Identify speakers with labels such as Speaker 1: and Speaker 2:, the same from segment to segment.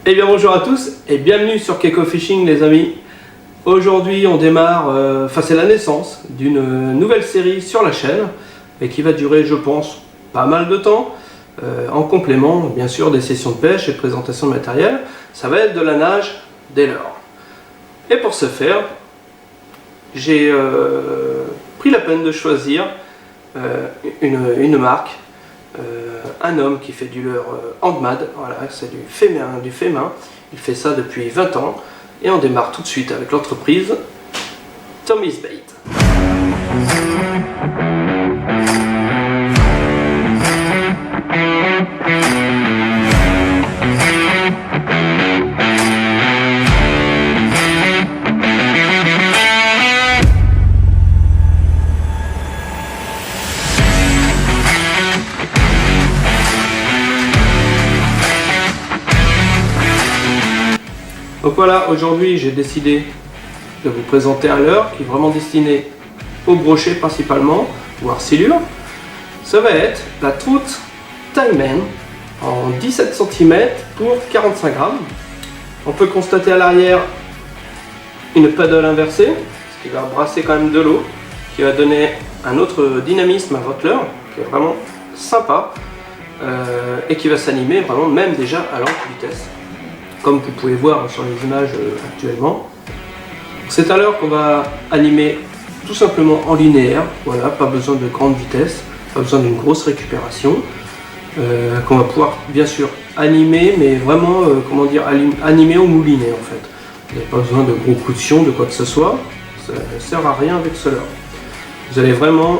Speaker 1: Eh bien bonjour à tous et bienvenue sur Keiko Fishing les amis. Aujourd'hui on démarre, c'est la naissance d'une nouvelle série sur la chaîne et qui va durer je pense pas mal de temps en complément bien sûr des sessions de pêche et de présentation de matériel. Ça va être de la nage des leurres. Et pour ce faire j'ai pris la peine de choisir une marque. Un homme qui fait du leurre handmade, voilà, c'est du fait main, il fait ça depuis 20 ans et on démarre tout de suite avec l'entreprise Tommy's Bait. Donc voilà, aujourd'hui j'ai décidé de vous présenter un leurre qui est vraiment destiné au brochet principalement, voire silure. Ça va être la Trout Tyman en 17 cm pour 45 grammes. On peut constater à l'arrière une paddle inversée, ce qui va brasser quand même de l'eau, qui va donner un autre dynamisme à votre leurre, qui est vraiment sympa et qui va s'animer vraiment même déjà à lente vitesse. Comme vous pouvez voir sur les images actuellement. C'est un leurre qu'on va animer tout simplement en linéaire, voilà, pas besoin de grande vitesse, pas besoin d'une grosse récupération, qu'on va pouvoir bien sûr animer, mais vraiment, animer au moulinet en fait. Vous n'avez pas besoin de gros coups de sion, de quoi que ce soit, ça ne sert à rien avec ce leurre. Vous allez vraiment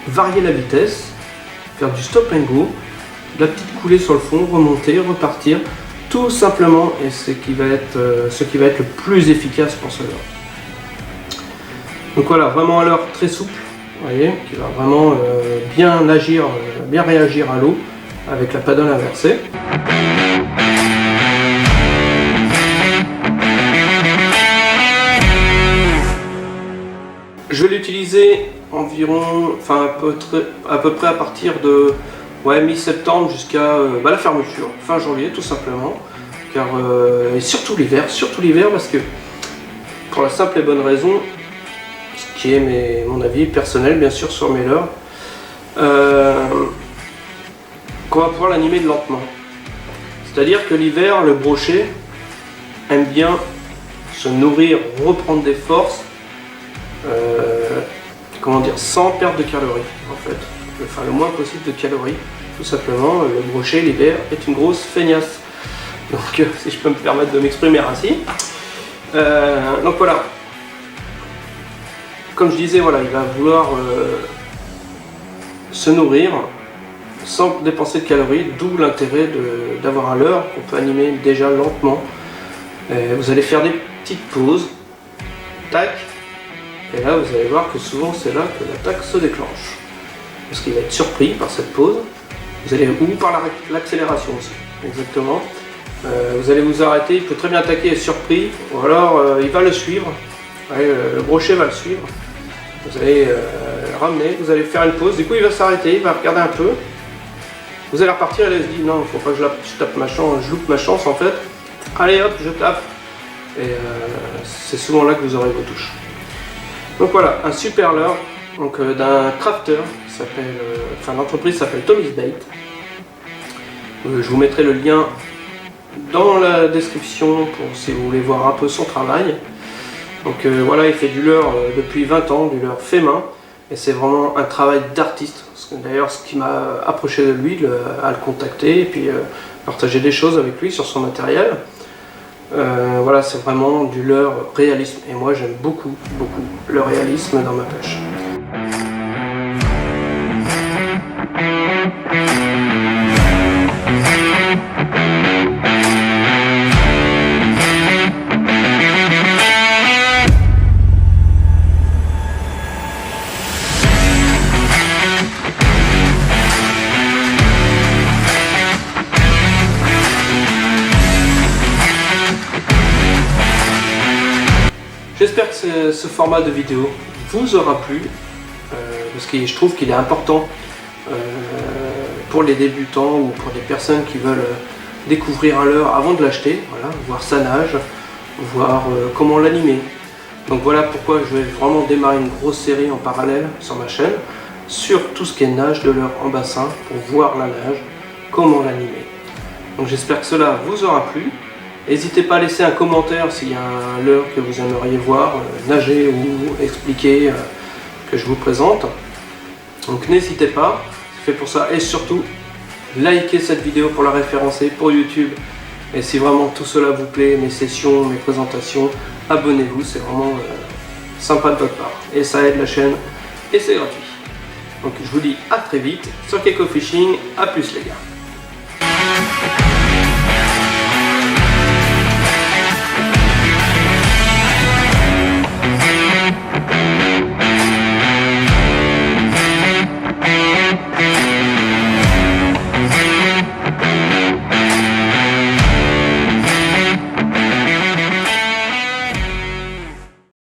Speaker 1: varier la vitesse, faire du stop and go, de la petite coulée sur le fond, remonter, repartir, tout simplement, et ce qui va être le plus efficace pour ce leurre. Donc voilà, vraiment un leurre très souple, vous voyez, qui va vraiment bien réagir à l'eau avec la paddle inversée. Je vais l'utiliser environ, à peu près à partir de mi-septembre jusqu'à la fermeture, fin janvier tout simplement, car et surtout l'hiver parce que pour la simple et bonne raison, ce qui est mon avis personnel bien sûr sur mes leurres, qu'on va pouvoir l'animer lentement. C'est-à-dire que l'hiver, le brochet aime bien se nourrir, reprendre des forces, sans perte de calories en fait. Le moins possible de calories, tout simplement. Le brochet l'hiver est une grosse feignasse, donc si je peux me permettre de m'exprimer ainsi. Donc voilà, comme je disais, voilà, il va vouloir se nourrir sans dépenser de calories, d'où l'intérêt d'avoir un leurre qu'on peut animer déjà lentement. Vous allez faire des petites pauses, tac, et là vous allez voir que souvent c'est là que l'attaque se déclenche. Parce qu'il va être surpris par cette pause, ou par l'accélération aussi, exactement. Vous allez vous arrêter, il peut très bien attaquer, être surpris, ou alors il va le suivre, le brochet va le suivre. Vous allez ramener, vous allez faire une pause, du coup il va s'arrêter, il va regarder un peu. Vous allez repartir, et là il se dit non, il ne faut pas que je loupe ma chance en fait. Allez hop, je tape, et c'est souvent là que vous aurez vos touches. Donc voilà, un super leurre. Donc d'un crafter, l'entreprise s'appelle Tommy's Bait. Je vous mettrai le lien dans la description si vous voulez voir un peu son travail. Donc voilà, il fait du leurre depuis 20 ans, du leurre fait main, et c'est vraiment un travail d'artiste. D'ailleurs, ce qui m'a approché de lui, à le contacter et puis partager des choses avec lui sur son matériel. Voilà, c'est vraiment du leurre réalisme, et moi j'aime beaucoup le réalisme dans ma pêche. J'espère que ce format de vidéo vous aura plu, parce que je trouve qu'il est important pour les débutants ou pour des personnes qui veulent découvrir un leurre avant de l'acheter, voilà, voir sa nage, voir comment l'animer. Donc voilà pourquoi je vais vraiment démarrer une grosse série en parallèle sur ma chaîne, sur tout ce qui est nage de leurre en bassin, pour voir la nage, comment l'animer. Donc j'espère que cela vous aura plu. N'hésitez pas à laisser un commentaire s'il y a un leurre que vous aimeriez voir nager ou expliquer que je vous présente. Donc n'hésitez pas, c'est fait pour ça. Et surtout, likez cette vidéo pour la référencer pour YouTube. Et si vraiment tout cela vous plaît, mes sessions, mes présentations, abonnez-vous, c'est vraiment sympa de votre part. Et ça aide la chaîne et c'est gratuit. Donc je vous dis à très vite sur Keiko Fishing, à plus les gars.